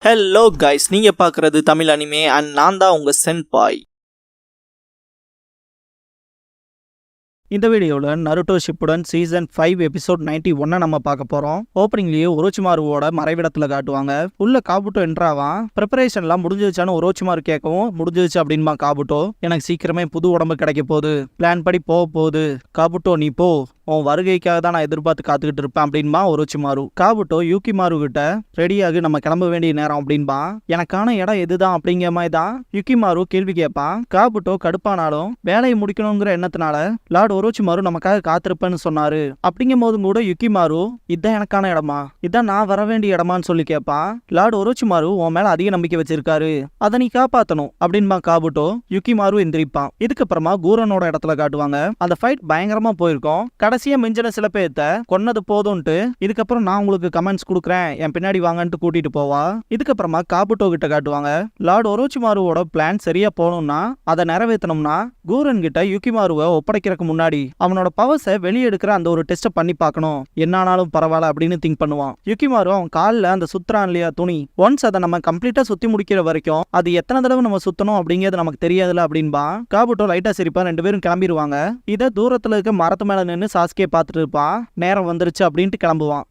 Hello guys, நீங்க பார்க்குறது Tamil anime and நான் தான் உங்க சென்பாய். இந்த வீடியோவில் நருட்டோ ஷிப்புடன் சீசன் 5 எபிசோட் 91 நம்ம பார்க்க போகிறோம். ஓப்பனிங்லேயே ஒரோச்சிமாருவோட மறைவிடத்தில் காட்டுவாங்க. உள்ள காபுட்டோ என்ட்ராவான். ப்ரிப்பரேஷன்லாம் முடிஞ்சிருச்சான்னு ஒரோச்சிமாரு கேட்கவும் முடிஞ்சிருச்சு அப்படின்பா காபுட்டோ. எனக்கு சீக்கிரமே புது உடம்பு கிடைக்க போகுது, பிளான் படி போக போகுது. காபுட்டோ நீ போ, உன் வருகைக்காக தான் நான் எதிர்பார்த்து காத்துக்கிட்டு இருப்பேன் அப்படின்பா ஒரோச்சிமாரு. காபுட்டோ யூகிமாரு கிட்ட ரெடியாகி நம்ம கிளம்ப வேண்டிய நேரம் அப்படின்பா. எனக்கான இடம் எதுதான் அப்படிங்கிற மாதிரி தான் யூகிமாரு கேள்வி கேட்பான். காபுட்டோ கடுப்பானாலும் வேலையை முடிக்கணுங்கிற எண்ணத்தினால லார்ட் ஒரோச்சிமாரு நமக்காக காத்திருப்பேன்னு சொன்னாரு. அப்படிங்கும் போதும் கூட யுகிமாரு இதான் எனக்கான இடமா, இதான் நான் வர வேண்டிய இடமான்னு சொல்லி கேட்பான். லார்ட் ஒரோச்சிமாரு உன் மேல அதிக நம்பிக்கை வச்சிருக்காரு, அதை நீ காப்பாத்தணும் அப்படின்பா காபுட்டோ. யுகிமாரு எந்திரிப்பான். இதுக்கப்புறமா கூரனோட இடத்துல காட்டுவாங்க. அந்த ஃபைட் பயங்கரமா போயிருக்கும். கடைசியா மிஞ்சின சில பேர்த்த கொன்னது போதும்ட்டு இதுக்கப்புறம் நான் உங்களுக்கு கமெண்ட்ஸ் கொடுக்குறேன், என் பின்னாடி வாங்கன்ட்டு கூட்டிட்டு போவா. இதுக்கப்புறமா காபுட்டோ கிட்ட காட்டுவாங்க. லார்ட் ஒரோச்சிமாருவோட பிளான் சரியா போகணும்னா அதை நிறைவேற்றணும்னா கூரன் கிட்ட யுகிமாருவை ஒப்படைக்கிறதுக்கு முன்னாடி அவனோட பவர்ஸை வெளியெடுக்கிற அந்த ஒரு டெஸ்ட்டை பண்ணி பார்க்கணும், என்னானாலும் பரவாயில்ல அப்படின்னு திங்க் பண்ணுவான். யுகிமாரு அவன் காலில் அந்த சுத்துறான் இல்லையா துணி, ஒன்ஸ் அதை நம்ம கம்ப்ளீட்டா சுத்தி முடிக்கிற வரைக்கும் அது எத்தனை தடவை நம்ம சுத்தணும் அப்படிங்கிறது நமக்கு தெரியாதுல அப்படின்பா. காபுட்டோ லைட்டா சிரிப்பா. ரெண்டு பேரும் கிளம்பிடுவாங்க. இதை தூரத்துல இருக்க மரத்து மேல நின்று சாஸ்கே பார்த்துட்டு இருப்பான். நேரம் வந்துருச்சு அப்படின்ட்டு கிளம்புவான்.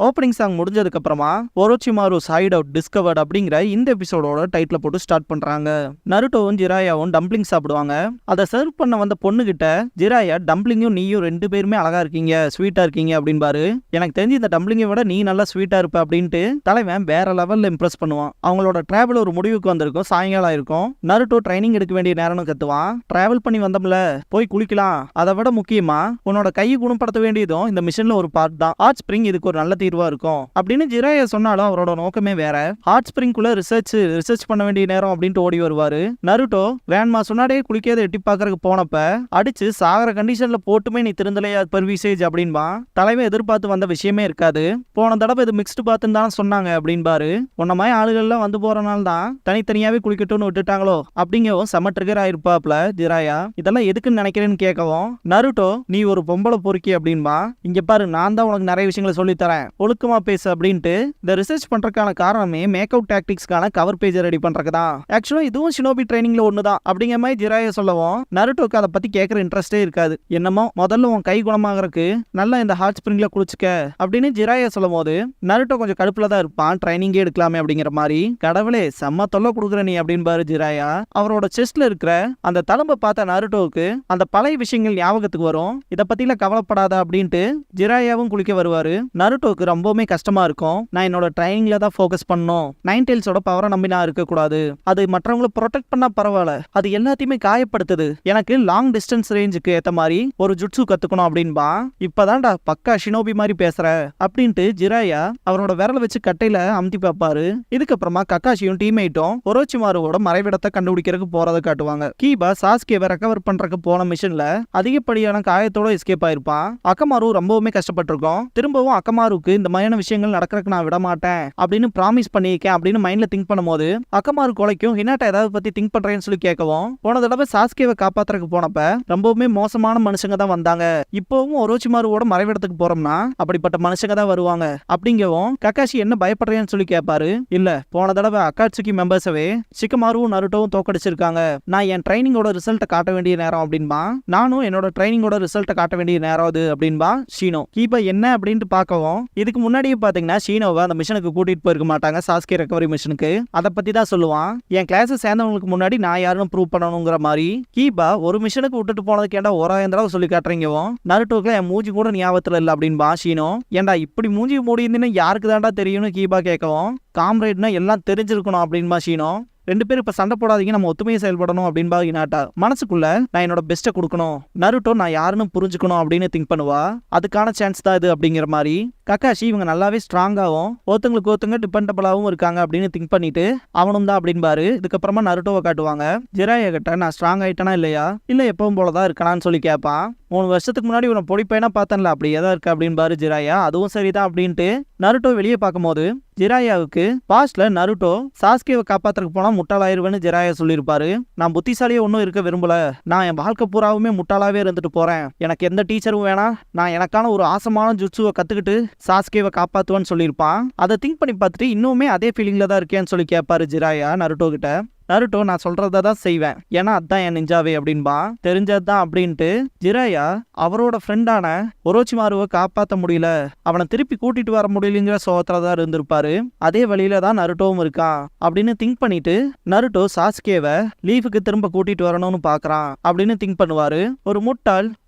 ஓப்பனிங் சாங் முடிஞ்சதுக்கு அப்புறமா ஒரோச்சிமாரு சைட் அவுட் டிஸ்கவர்ட் அப்படிங்கிற இந்த எபிசோடோட டைட்டில் போட்டு ஸ்டார்ட் பண்றாங்க. நருட்டோவும் ஜிராயாவும் டம்ப்ளிங் சாப்பிடுவாங்க. அதை சர்வ் பண்ண வந்த பொண்ணு கிட்ட ஜிராயா டம்ப்ளிங்கும் நீயும் ரெண்டு பேருமே அழகா இருக்கீங்க, ஸ்வீட்டா இருக்கீங்க அப்படின்பாரு. எனக்கு தெரிஞ்சு இந்த டம்ப்ளிங்கை விட நீ நல்லா ஸ்வீட்டா இருப்ப அப்படின்ட்டு தலைவன் வேற லெவல்ல இம்ப்ரெஸ் பண்ணுவான். அவங்களோட டிராவல் ஒரு முடிவுக்கு வந்திருக்கும். சாயங்காலம் இருக்கும். நருட்டோ ட்ரைனிங் எடுக்க வேண்டிய நேரம்னு கத்துவான். டிராவல் பண்ணி வந்தோம்ல, போய் குளிக்கலாம். அதை விட முக்கியமா உன்னோட கையை குணப்படுத்த வேண்டியதும் இந்த மிஷன்ல ஒரு பார்ட் தான். ஹாட் ஸ்பிரிங் இதுக்கு ஒரு நல்ல தீர்வு இருக்கும் அப்படின்னு ஜிராயா சொன்னாலும் அவரோட நோக்கமே வேற. ஹாட் ஸ்பிரிங்குள்ள ரிசர்ச் பண்ண வேண்டிய நேரம் அப்படின்ட்டு ஓடி வருவாரு. நருட்டோ கிராண்ட்மா சொன்னாடியே குளிக்காத எட்டி பாக்குறதுக்கு போனப்ப அடிச்சு சாகர கண்டிஷன்ல போட்டுமே நீ திருந்தலையா பெர் விசேஜ் அப்படின்பா. தலைவன் எதிர்பார்த்து வந்த விஷயமே இருக்காது. போன தடவை இது மிக்ஸ்டு பார்த்துன்னு தானே சொன்னாங்க அப்படின்பாரு. உன்ன மாதிரி ஆளுகள்லாம் வந்து போறனால தான் தனித்தனியாவே குளிக்கட்டும்னு விட்டுட்டாங்களோ அப்படிங்கவும் செம ட்ரிகர் ஆயிருப்பாப்ல ஜிராயா. இதெல்லாம் எதுக்குன்னு நினைக்கிறேன்னு கேட்கவும் நருட்டோ நீ ஒரு பொம்பளை பொறுக்கி அப்படின்பா. இங்க பாரு, நான் தான் உனக்கு நிறைய விஷயங்களை சொல்லித்தரேன், ஒழுக்கமா பேசு அப்படின்ட்டு. இந்த ரிசர்ச் பண்றதுக்கான காரணமே மேக் அவுட் டாக்டிக்ஸ்க்கான கவர் பேஜ் ரெடி பண்றதுக்கு தான். ஆக்சுவலா இதுவும் ஷினோபி ட்ரைனிங்ல ஒண்ணுதான் அப்படிங்கிற மாதிரி ஜிராயா சொல்லவும் நருட்டோக்கு அதை பத்தி கேட்கற இன்ட்ரெஸ்டே இருக்காது. என்னமோ முதல்ல உன் கை குணமாகறதுக்கு நல்லா இந்த ஹாட் ஸ்பிரிங்ல குளிச்சுக்க அப்படின்னு ஜிராயா சொல்லும் போது நருட்டோ கொஞ்சம் கடுப்புல தான் இருப்பான். ட்ரைனிங்கே எடுக்கலாமே அப்படிங்கிற மாதிரி. கடவுளே செம்ம தொல்லை கொடுக்குற நீ அப்படின்பாரு ஜிராயா. அவரோட செஸ்ட்ல இருக்கிற அந்த தழும்பை பார்த்த நருட்டோவுக்கு அந்த பழைய விஷயங்கள் ஞாபகத்துக்கு வரும். இதை பத்தில கவலைப்படாத அப்படின்ட்டு ஜிராயாவும் குளிக்க வருவாரு. நருட்டோக்கு ரொம்பவுமே கஷ்டமா இருக்கும். நான் என்னோட ட்ரைனிங்ல தான் ஃபோக்கஸ் பண்ணணும், நைன் டெயில்ஸோட பவரை நம்பி நான் இருக்க கூடாது. அது மற்றவங்களை ப்ரொடெக்ட் பண்ணா பரவாயில்ல, அது எல்லாத்தையுமே காயப்படுத்துது. எனக்கு லாங் டிஸ்டன்ஸ் ரேஞ்சுக்கு ஏத்த மாதிரி ஒரு ஜுட்சு கத்துக்கணும் அப்படின்பா. இப்பதான்டா பக்கா ஷினோபி மாதிரி பேசுற அப்படின்ட்டு ஜிராயா அவரோட விரல வச்சு கட்டையில அமுத்தி பார்ப்பாரு. இதுக்கப்புறமா கக்காஷியும் டீம்மேட்டும் ஒரோச்சிமாருவோட மறைவிடத்தை கண்டுபிடிக்கிறதுக்கு போறதை காட்டுவாங்க. கீபா சாஸ்கேவை ரெக்கவர் பண்றதுக்கு போன மிஷன்ல அதிகப்படியான காயத்தோட எஸ்கேப் ஆயிருப்பான். அக்கமாரு ரொம்பவுமே கஷ்டப்பட்டிருக்கோம். திரும்பவும் அக்கமாருக்கு இந்த மாதிரியான விஷயங்கள் நடக்கிறதுக்கு நான் விட மாட்டேன் அப்படின்னு ப்ராமிஸ் பண்ணியிருக்கேன் அப்படின்னு மைண்ட்ல திங்க் பண்ணும்போது அக்கமாரு கொலைக்கும் ஹினாட்டா ஏதாவது பத்தி திங்க் பண்றேன்னு சொல்லி கேட்கவும் போன தடவை சாஸ்கேவை காப்பாத்துறதுக்கு போனப்ப ரொம்பவுமே மோசமான மனுஷங்க தான் வந்தாங்க, இப்பவும் ஒரோச்சிமாருவோட மறைவிடத்துக்கு போறோம்னா அப்படிப்பட்ட மனுஷங்க தான் வருவாங்க அப்படிங்கவும் கக்காஷி என்ன பயப்படுறேன்னு சொல்லி கேட்பாரு. இல்ல, போன தடவை அக்காட்சுகி மெம்பர்ஸவே ஷிகமாருவும் நருட்டோவும் தோக்கடிச்சிருக்காங்க, நான் என் ட்ரைனிங்கோட ரிசல்ட்டை காட்ட வேண்டிய நேரம் அப்படின்பா. நானும் என்னோட ட்ரைனிங்கோட ரிசல்ட்டை காட்ட வேண்டிய நேரம் அது அப்படின்பா ஷீனோ. கீபா என்ன அப்படின்ட்டு பார்க்கவும் இதுக்கு முன்னாடியே பாத்தீங்கன்னா ஷீனோவை அந்த மிஷனுக்கு கூட்டிட்டு போயிருக்க மாட்டாங்க, சாஸ்கே ரெக்கவரி மிஷனுக்கு. அதை பத்தி தான் சொல்லுவான். என் கிளாஸ் சேர்ந்தவங்களுக்கு முன்னாடி நான் யாருன்னு ப்ரூவ் பண்ணணுங்கிற மாதிரி. கீபா ஒரு மிஷனுக்கு விட்டுட்டு போனதுக்கு ஏன்டா 1000 தடவை சொல்லி காட்டுறீங்கவும் நருட்டோக்கு என் மூஞ்சி கூட ஞாபகத்துல இல்ல அப்படின்பா ஷீனோ. ஏன்டா இப்படி மூஞ்சி மூடியிருந்தீன்னு யாருக்கு தாண்டா தெரியும்னு கீபா கேட்கவும் காம்ரேட்னா எல்லாம் தெரிஞ்சிருக்கணும் அப்படின்பா ஷீனோ. ரெண்டு பேரும் இப்ப சண்டை போடாதீங்க, நம்ம ஒத்துமையை செயல்படணும் அப்படின்னு ஹினாட்டா. மனசுக்குள்ள நான் என்னோட பெஸ்ட்டை கொடுக்கணும், நருட்டோ நான் யாருன்னு புரிஞ்சுக்கணும் அப்படின்னு திங்க் பண்ணுவா. அதுக்கான சான்ஸ் தான் இது அப்படிங்கிற மாதிரி கக்காஷி இவங்க நல்லாவே ஸ்ட்ராங்காகவும் ஒருத்தங்களுக்கு ஒருத்தங்க டிபெண்டபிளாகவும் இருக்காங்க அப்படின்னு திங்க் பண்ணிட்டு அவனும் தான் அப்படின்பாரு. இதுக்கப்புறமா நருட்டோவை காட்டுவாங்க. ஜிராயா கிட்ட நான் ஸ்ட்ராங் ஆயிட்டனா இல்லையா, இல்ல எப்பவும் போலதான் இருக்கனான்னு சொல்லி கேட்பான். 3 வருஷத்துக்கு முன்னாடி உன்னை பொடிப்பையனா பார்த்தேன்ல, அப்படி ஏதா இருக்கு அப்படின்பாரு ஜிராயா. அதுவும் சரிதான் அப்படின்ட்டு நருட்டோ வெளியே பார்க்கும்போது ஜிராயாவுக்கு பாஸ்ட்ல நருட்டோ சாஸ்கேவை காப்பாத்துறதுக்கு போனா முட்டாளாயிருவேன்னு ஜிராயா சொல்லியிருப்பாரு. நான் புத்திசாலியே ஒன்றும் இருக்க விரும்பல, நான் என் வாழ்க்கை பூராவுமே முட்டாளாவே இருந்துட்டு போறேன், எனக்கு எந்த டீச்சரும் வேணாம், நான் எனக்கான ஒரு ஆசமான ஜுட்சுவை கத்துக்கிட்டு சாஸ்கேவை காப்பாத்துவேன்னு சொல்லியிருப்பான். அதை திங்க் பண்ணி பார்த்துட்டு இன்னுமே அதே ஃபீலிங்ல தான் இருக்கேன்னு சொல்லி கேட்பாரு ஜிராயா நருட்டோ கிட்ட. நருட்டோ நான் சொல்றத தான் செய்வேன், ஏன்னா அதான் என் நிஞ்சாவே அப்படின்பா. தெரிஞ்சதுதான் அப்படின்ட்டு ஜிராயா அவரோட ஃப்ரெண்டான ஒரோச்சிமாருவை காப்பாற்ற முடியல, அவனை திருப்பி கூட்டிட்டு வர முடியலங்கிற சோகத்துல தான் இருந்திருப்பாரு. அதே வழியில தான் நருட்டோவும் இருக்கான் அப்படின்னு திங்க் பண்ணிட்டு நருட்டோ சாஸ்கேவை லீஃபுக்கு திரும்ப கூட்டிட்டு வரணும்னு பாக்குறான் அப்படின்னு திங்க் பண்ணுவாரு.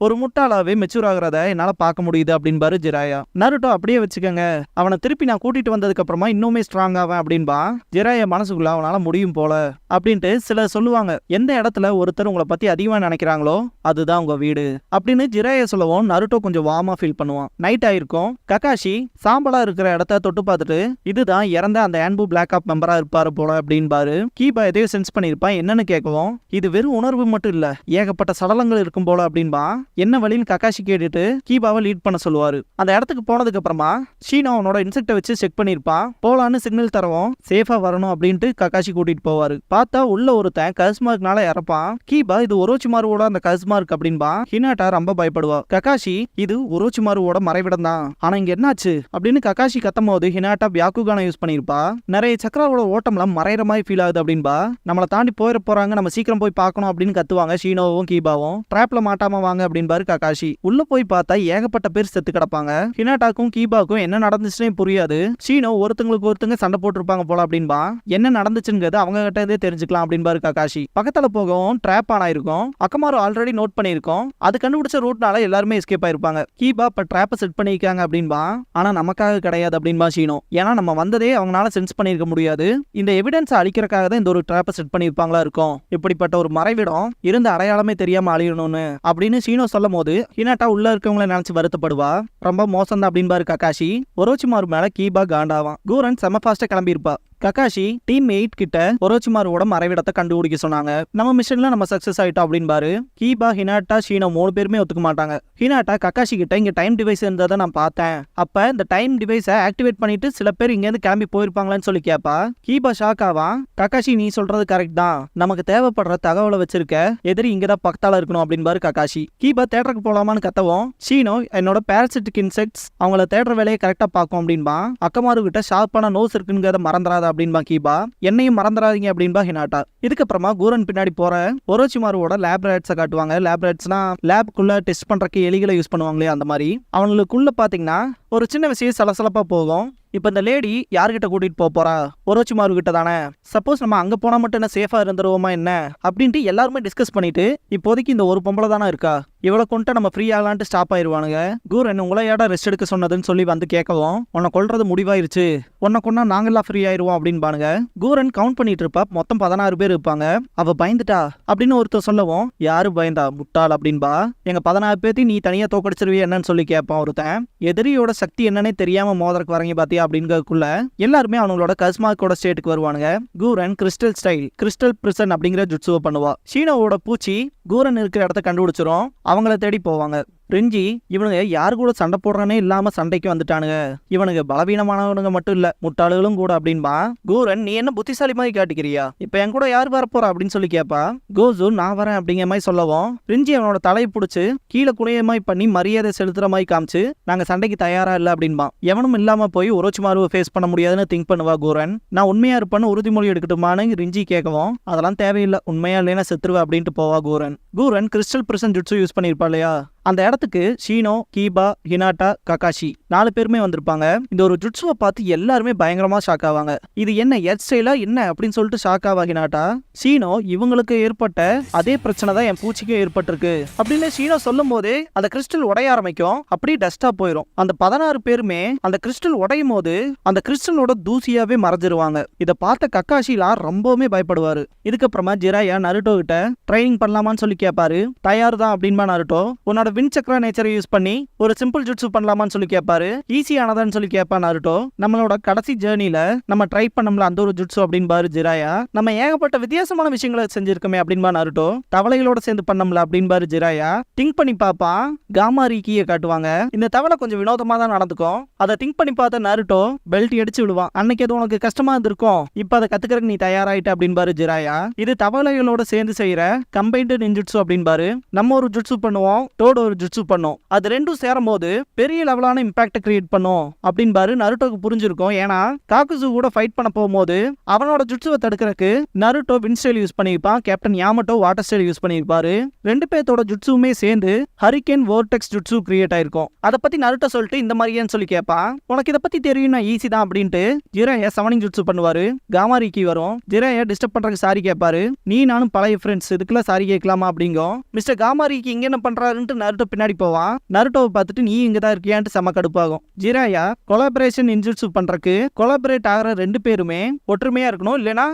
ஒரு முட்டாளாவே மெச்சூர் ஆகுறத என்னால பார்க்க முடியுது அப்படின்பாரு ஜிராயா. நருட்டோ அப்படியே வச்சுக்கோங்க, அவனை திருப்பி நான் கூட்டிட்டு வந்ததுக்கு அப்புறமா இன்னுமே ஸ்ட்ராங் ஆவேன் அப்படின்பா. ஜிராயா மனசுக்குள்ள அவனால முடியும் போல அப்படின்ட்டு சிலர் சொல்லுவாங்க. எந்த இடத்துல ஒருத்தர் உங்களை பத்தி அதிகமா நினைக்கிறாங்களோ அதுதான் உங்க வீடு அப்படின்னு ஜிராயா சொல்லவும் நருட்டோ கொஞ்சம் வார்மா ஃபீல் பண்ணுவான். நைட் ஆயிருக்கும். கக்காஷி சாம்பலா இருக்கிற இடத்த தொட்டு பார்த்துட்டு இதுதான் இறந்த அந்த ஆன்பு பிளாக் ஆப் மெம்பரா இருப்பாரு போல அப்படின்பாரு. கீபா எதையோ சென்ஸ் பண்ணிருப்பான். என்னன்னு கேட்கவும் இது வெறும் உணர்வு மட்டும் இல்ல, ஏகப்பட்ட சடலங்கள் இருக்கும் போல அப்படின்பா. என்ன வழின்னு கக்காஷி கேட்டுட்டு கீபாவை லீட் பண்ண சொல்லுவாரு. அந்த இடத்துக்கு போனதுக்கு அப்புறமா ஷீனோ அவனோட இன்செக்டை வச்சு செக் பண்ணிருப்பான். போலான்னு சிக்னல் தரவும் சேஃபா வரணும் அப்படின்ட்டு கக்காஷி கூட்டிட்டு போவாரு. பார்த்தா உள்ள ஒருத்தன் கஸ்மார்க்னால இறப்பான். கீபா இது ஒரோச்சிமாருவோட அந்த கஸ்மார்க் அப்படின்பா. ஹினாட்டா ரொம்ப பயப்படுவா. கக்காஷி இது ஒரோச்சிமாருவோட மறைவிடம் தான், ஆனா இங்க என்னாச்சு அப்படின்னு கக்காஷி கத்தும் போது ஹினாட்டா பியாக்குகான யூஸ் பண்ணிருப்பா. நிறைய சக்கராவோட ஓட்டம்ல மறைற மாதிரி ஃபீல் ஆகுது அப்படின்பா. நம்மளை தாண்டி போயிட போறாங்க, நம்ம சீக்கிரம் போய் பார்க்கணும் அப்படின்னு கத்துவாங்க ஷீனோவும் கீபாவும். டிராப்ல மாட்டாம வாங்க அப்படின்பாரு கக்காஷி. உள்ள போய் பார்த்தா ஏகப்பட்ட பேர் செத்து கிடப்பாங்க. ஹினாட்டாக்கும் கீபாக்கும் என்ன நடந்துச்சுன்னே புரியாது. ஷீனோ ஒருத்தங்களுக்கு ஒருத்தங்க சண்டை போட்டிருப்பாங்க போல அப்படின்பா. என்ன நடந்துச்சுங்கிறது அவங்க கிட்ட தெரிஞ்சுக்கலாம் அப்படின்பாரு கக்காஷி. பக்கத்துல போகவும் ட்ராப் ஆன் ஆயிருக்கும். அக்கமாரு ஆல்ரெடி நோட் பண்ணிருக்கோம். அது கண்டுபிடிச்ச ரூட்னால எல்லாருமே எஸ்கேப் ஆயிருப்பாங்க. கீபா இப்ப ட்ராப்பை செட் பண்ணிருக்காங்க அப்படின்பா. ஆனா நமக்காக கிடையாது அப்படின்பா ஷீனோ. ஏன்னா நம்ம வந்ததே அவங்களால சென்ஸ் பண்ணிருக்க முடியாது, இந்த எவிடன்ஸ் அழிக்கிறதுக்காக தான் இந்த ஒரு ட்ராப்பை செட் பண்ணிருப்பாங்களா இருக்கும். இப்படிப்பட்ட ஒரு மறைவிடம் இருந்த அடையாளமே தெரியாம அழியணும்னு அப்படின்னு ஷீனோ சொல்லும் போது ஹினாட்டா உள்ள இருக்கவங்களை நினைச்சு வருத்தப்படுவா. ரொம்ப மோசம் தான் அப்படின்பாரு கக்காஷி. ஒரோச்சிமாரு மேல கீபா காண்டாவான். கூரன் செம ஃபாஸ்டா கிளம்பி இருப்பா. கக்காஷி டீம் 8 கிட்ட ஒரோச்சிமாருவோட மறைவிடத்தை கண்டுபிடிக்க சொன்னாங்க. நம்ம மிஷன்ல நம்ம சக்சஸ் ஆயிட்டோம் அப்படின்பாரு. கீபா ஹினாட்டா ஷீனோ 3 பேருமே ஒத்துக்க மாட்டாங்க. ஹினாட்டா கக்காஷி கிட்ட இங்க டைம் டிவைஸ் இருந்ததை நான் பார்த்தேன், அப்ப இந்த டைம் டிவைஸை ஆக்டிவேட் பண்ணிட்டு சில பேர் இங்க இருந்து கிளம்பி போயிருப்பாங்களான்னு சொல்லி கேப்பா. கீபா ஷாக் ஆவான். கக்காஷி நீ சொல்றது கரெக்ட் தான், நமக்கு தேவைப்படுற தகவலை வச்சிருக்க எதிரி இங்கதான் பக்கத்தால இருக்கணும் அப்படின்பாரு கக்காஷி. கீபா தேட்டருக்கு போலாமான்னு கத்தவும் ஷீனோ என்னோட பாரசிட்டிக் இன்செக்ட்ஸ் அவங்கள தேடுற வேலையை கரெக்டா பார்க்கும் அப்படின்பா. அக்கமாரு கிட்ட ஷார்ப்பான நோஸ் இருக்குங்கிறத மறந்துடாத அப்படின்பா கீபா. என்னையும் மறந்துடாதீங்க அப்படின்பா ஹினாட்டா. இதுக்கப்புறமா கூரன் பின்னாடி போற ஒரோச்சிமாருவோட லேப் ரேட்ஸை காட்டுவாங்க. லேப் ரேட்ஸ்னா லேப்குள்ள டெஸ்ட் பண்றதுக்கு எலிகளை யூஸ் பண்ணுவாங்களே அந்த மாதிரி. அவங்களுக்குள்ள பாத்தீங்கன்னா ஒரு சின்ன விஷயம் சலசலப்பா போகும். இப்போ இந்த லேடி யார்கிட்ட கூட்டிட்டு போறா, ஒரோச்சிமாரு கிட்ட தானே. சப்போஸ் நம்ம அங்க போனா மட்டும் என்ன சேஃபா இருந்துருவோமா என்ன அப்படின்ட்டு எல்லாருமே டிஸ்கஸ் பண்ணிட்டு இப்போதைக்கு இந்த ஒரு பொம்பளை தானே இருக்கா, இவளை கொண்டு நம்ம ஃப்ரீ ஆகலான்ட்டு ஸ்டாப் ஆயிருவானுங்க. கூரன் உங்களை ஏடா ரெஸ்ட் எடுக்க சொன்னதுன்னு சொல்லி வந்து கேட்கவும் உன்னை கொல்றது முடிவாயிருச்சு, உன்னை கொண்டா நாங்கெல்லாம் ஃப்ரீ ஆயிருவோம் அப்படின்பானுங்க. கூரன் கவுண்ட் பண்ணிட்டு இருப்பா. மொத்தம் 16 பேர் இருப்பாங்க. அவ பயந்துட்டா அப்படின்னு ஒருத்தர் சொல்லவும் யாரு பயந்தா முட்டாள் அப்படின்பா. எங்க 14 பேர்த்தையும் நீ தனியா தோக்கடிச்சிருவிய என்னன்னு சொல்லி கேட்பான் ஒருத்தன். எதிரியோட சக்தி என்னன்னே தெரியாம மோதறக்கு வரீங்க பாத்தியா அப்படிங்கறதுக்குள்ள எல்லாருமே அவங்களோட கஸ்மார்க்கோட ஸ்டேட்டுக்கு வருவானுங்க. Kooran crystal style crystal prison அப்படிங்கிற ஜுட்சுவை பண்ணுவா. ஷீனோவோட பூச்சி கூரன் இருக்கிற இடத்த கண்டுபிடிச்சிரும். அவங்கள தேடி போவாங்க. ரெஞ்சி இவனுங்க யாரு கூட சண்டை போடுறானே இல்லாம சண்டைக்கு வந்துட்டானுங்க, இவனுங்க பலவீனமானவனுங்க மட்டும் இல்ல முட்டாளுகளும் கூட அப்படின்பா. கூரன் நீ என்ன புத்திசாலி மாதிரி காட்டிக்கிறியா, இப்ப என் கூட யார் வரப்போறா அப்படின்னு சொல்லி கேப்பா. கோசு நான் வரேன் அப்படிங்கிற மாதிரி சொல்லவும் ரெஞ்சி அவனோட தலையை பிடிச்சு கீழே குனைய மாதிரி பண்ணி மரியாதை செலுத்துற மாதிரி காமிச்சு நாங்க சண்டைக்கு தயாரா இல்ல அப்படின்பா. எவனும் இல்லாம போய் ஒரோச்சிமாருவை ஃபேஸ் பண்ண முடியாதுன்னு திங்க் பண்ணுவா கூரன். நான் உண்மையா இருப்பேன்னு உறுதிமொழி எடுக்கட்டுமான்னு ரெஞ்சி கேட்கவும் அதெல்லாம் தேவையில்லை, உண்மையா இல்லைன்னா செத்துருவா அப்படின்ட்டு போவா Kooran. Kooran crystal prison jutsu use பண்ணிருப்பா இல்லையா, அந்த இடத்துக்கு ஷீனோ, கீபா, ஹினாட்டா, கக்காஷி 4 பேருமே வந்திருப்பாங்க. இந்த ஒரு ஜுட்சுவை பார்த்து எல்லாருமே பயங்கரமா ஷாக் ஆவாங்க. இது என்ன ஹெட் ஸ்டைலா என்ன அப்படின்னு சொல்லிட்டு ஷாக் ஆவா ஹினாட்டா. ஷீனோ இவங்களுக்கு ஏற்பட்ட அதே பிரச்சனை தான் என் பூச்சிக்கும் ஏற்பட்டிருக்கு அப்படின்னு ஷீனோ சொல்லும் போதே அந்த கிறிஸ்டல் உடைய ஆரம்பிக்கும். அப்படியே டஸ்டா போயிடும். அந்த 16 பேருமே அந்த கிறிஸ்டல் உடையும் போது அந்த கிறிஸ்டலோட தூசியாவே மறைஞ்சிருவாங்க. இதை பார்த்த கக்காஷிலாம் ரொம்பவுமே பயப்படுவாரு. இதுக்கப்புறமா ஜிராயா நருட்டோ கிட்ட ட்ரைனிங் பண்ணலாமான்னு சொல்லி கேட்பாரு. தயார் தான் அப்படின்பா நருட்டோ. உன்னோட வின் சக்ரா நேச்சரை யூஸ் பண்ணி ஒரு சிம்பிள் ஜுட்சு பண்ணலாமான்னு சொல்லி கேட்பாரு. ஈஸியானதான்னு சொல்லி கேட்பா நருட்டோ. நம்மளோட கடைசி ஜேர்னில நம்ம ட்ரை பண்ணோம்ல அந்த ஒரு ஜுட்சு அப்படின்பாரு ஜிராயா. நம்ம ஏகப்பட்ட வித்தியாசமான விஷயங்களை செஞ்சிருக்கோமே அப்படின்பா நருட்டோ. தவளைகளோட சேர்ந்து பண்ணோம்ல அப்படின்பாரு ஜிராயா. திங்க் பண்ணி பாப்பா. காமா ரீக்கியை காட்டுவாங்க. இந்த தவளை கொஞ்சம் வினோதமா தான் நடந்துக்கும். அதை திங்க் பண்ணி பார்த்த நருட்டோ பெல்ட் அடிச்சு விடுவான். அன்னைக்கு அது உனக்கு கஷ்டமா இருந்திருக்கும், இப்ப அதை கத்துக்கிறதுக்கு நீ தயாராயிட்ட அப்படின்பாரு ஜிராயா. இது தவளைகளோட சேர்ந்து செய்யற கம்பைன்டு நின்ஜுட்சு அப்படின்பாரு. நம்ம ஒரு ஜுட்சு பண்ணுவோம், டோட் ஒரு ஜுட்சு பண்ணும், அது ரெண்டும் சேரும் போது பெரிய லெவலான இம்பாக்ட் கிரியேட் பண்ணும் அப்படின்பாரு. நருட்டோக்கு புரிஞ்சிருக்கும். ஏன்னா காக்குசு கூட ஃபைட் பண்ண போகும்போது அவனோட ஜுட்சுவை தடுக்கிறதுக்கு நருட்டோ வின் ஸ்டைல் யூஸ் பண்ணியிருப்பான், captain Yamato water style use பண்ணியிருப்பாரு. ரெண்டு பேர்த்தோட ஜுட்சுமே சேர்ந்து ஹரிகேன் வோர்டெக்ஸ் ஜுட்சு கிரியேட் ஆயிருக்கும். அதை பத்தி நருட்டோ சொல்லிட்டு இந்த மாதிரியான்னு சொல்லி கேட்பான். உனக்கு இதை பத்தி தெரியும், நான் ஈஸி தான் அப்படின்ட்டு ஜிராயா சவனிங் ஜுட்சு பண்ணுவாரு. காமாரிக்கு வரும். ஜிராயா டிஸ்டர்ப் பண்றதுக்கு சாரி கேட்பாரு. நீ நானும் பழைய ஃப்ரெண்ட்ஸ், இதுக்கெல்லாம் சாரி கேட்கலாமா அப்படிங்கும். மிஸ்டர் காமாரிக்கு இங்க என்ன பண்றாருன்ட்டு நருட்டோ பின்னாடி போவான். நருட்டோவை பார்த்துட்டு நீ இங்க தான் இருக்கியான்ட்டு செம கடுப்பாகும். ஜிராயா கொலாபரேஷன் இன்ஜுட்சு பண்றதுக்கு கொலாபரேட் ஆகிற ரெண்டு பேருமே ஒற்றுமையா இருக்கணும், இல்லைன்னா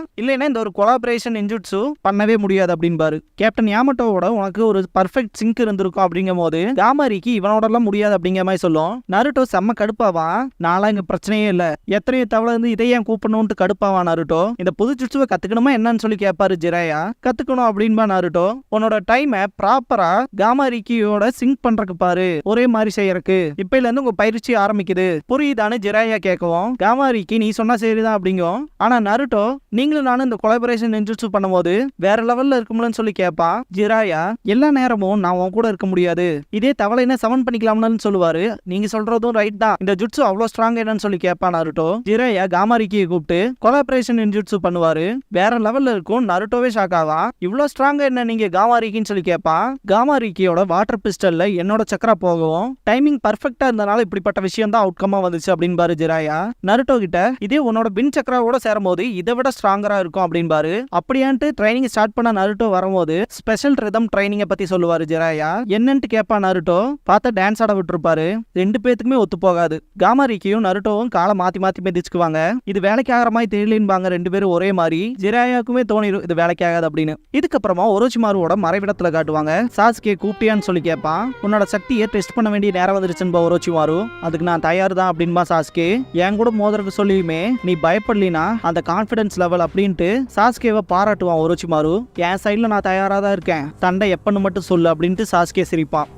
இந்த ஒரு கொலாபரேஷன் இன்ஜுட்சு பண்ணவே முடியாது அப்படின்பாரு. கேப்டன் யாமட்டோவோட உனக்கு ஒரு பர்ஃபெக்ட் சிங்க் இருந்திருக்கும் அப்படிங்கும் போது காமாரிக்கு இவனோட எல்லாம் முடியாது அப்படிங்கிற மாதிரி சொல்லும். நருட்டோ செம்ம கடுப்பாவான். நான்லாம் இங்க பிரச்சனையே இல்ல, எத்தனையோ தவளை இருந்து இதை ஏன் கூப்பிடணும்னு கடுப்பாவான் நருட்டோ. இந்த புது ஜுட்சுவை கத்துக்கணுமா என்னன்னு சொல்லி கேட்பாரு ஜிராயா. கத்துக்கணும் அப்படின்பா நருட்டோ. உன்னோட டைமை ப்ராப்பரா காமாரிக்கியோட சிங்க் பண்றதுக்கு பாரு, ஒரே மாதிரி செய்யறதுக்கு இப்பையில இருந்து உங்க பயிற்சி ஆரம்பிக்குது, புரியுதான்னு ஜிராயா கேட்கவும் காமாரிக்கு நீ சொன்னா சரிதான் அப்படிங்கும். ஆனா நருட்டோ நீங்களும் நானும் இந்த கொலாபரேஷன் நின்ஜுட்சு பண்ணும்போது வேற லெவல்ல இருக்கும்னு சொல்லி கேட்பா. ஜிராயா எல்லா நேரமும் நான் உன் கூட இருக்க முடியாது, இதே தவளைனா சமன் பண்ணிக்கலாம்னு சொல்லுவாரு. நீங்க சொல்றதும் ரைட் தான், இந்த ஜுட்சு அவ்வளவு ஸ்ட்ராங் என்னன்னு சொல்லி கேட்பா நருட்டோ. ஜிராயா காமாரிக்கியை கூப்பிட்டு கொலாபரேஷன் நின்ஜுட்சு பண்ணுவாரு. வேற லெவல்ல இருக்கும். நருட்டோவே ஷாக் ஆவா. இவ்வளவு ஸ்ட்ராங்கா என்ன நீங்க காமாரிக்கின்னு சொல்லி கேட்பா. காமாரிக்கியோட வாட்டர் பிஸ்டல்ல என்னோட சக்கரா போகவும் டைமிங் பர்ஃபெக்டா இருந்தனால இப்படிப்பட்ட விஷயம் தான் அவுட்கமா வந்துச்சு அப்படின்பாரு ஜிராயா. நருட்டோ கிட்ட இதே உன்னோட பின் சக்கராவோட சேரும் போது இதை விட ஸ்ட்ராங்கரா இருக்கும் அப்படின்பாரு. அப்படியான்ட்டு ட்ரைனிங் ஸ்டார்ட் பண்ண நருட்டோ வரும்போது ஸ்பெஷல் ரிதம் ட்ரைனிங்கை பத்தி சொல்லுவாரு ஜிராயா. என்னன்ட்டு கேட்பா நருட்டோ. பார்த்த டான்ஸ் ஆட விட்டுருப்பாரு. ரெண்டு பேத்துக்குமே ஒத்து போகாது. காமாரிக்கியும் நருட்டோவும் காலை மாத்தி மாத்தி மிதிச்சுக்குவாங்க. இது வேலைக்கு ஆகிற மாதிரி தெரியலன்பாங்க ரெண்டு பேரும் ஒரே மாதிரி. ஜிராயாக்குமே தோணிடும் இது வேலைக்கு ஆகாது அப்படின்னு. இதுக்கப்புறமா ஒரோச்சிமாருவோட மறைவிடத்துல காட்டுவாங்க. சாஸ்கே கூப்பிட்டியான்னு சொல்லி கேட்பான். உன்னோட சக்தியை டெஸ்ட் பண்ண வேண்டிய நேரம் வந்துருச்சுன்பா ஒரோச்சிமாரு. அதுக்கு நான் தயார் தான் அப்படின்பா சாஸ்கே. என் கூட மோதற்கு சொல்லியுமே நீ பயப்படலினா அந்த கான்பிடன்ஸ் லெவல் அப்படின்ட்டு சாஸ்கேவை பாராட்டுவான் ஒரோச்சிமாரு. என் சைட்ல நான் தயாரா தான் இருக்கேன், சண்டை எப்பன்னு மட்டும் சொல்லு அப்படின்ட்டு சாஸ்கே சிரிப்பான்.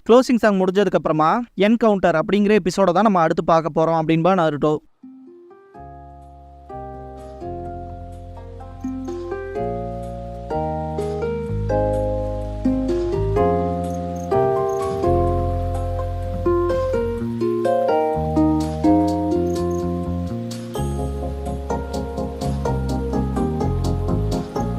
க்ளோசிங் சாங் முடிஞ்சதுக்கு அப்புறமா என்கவுண்டர் அப்படிங்கிற எபிசோட தான் நம்ம அடுத்து பார்க்க போறோம் அப்படின்பா நருட்டோ.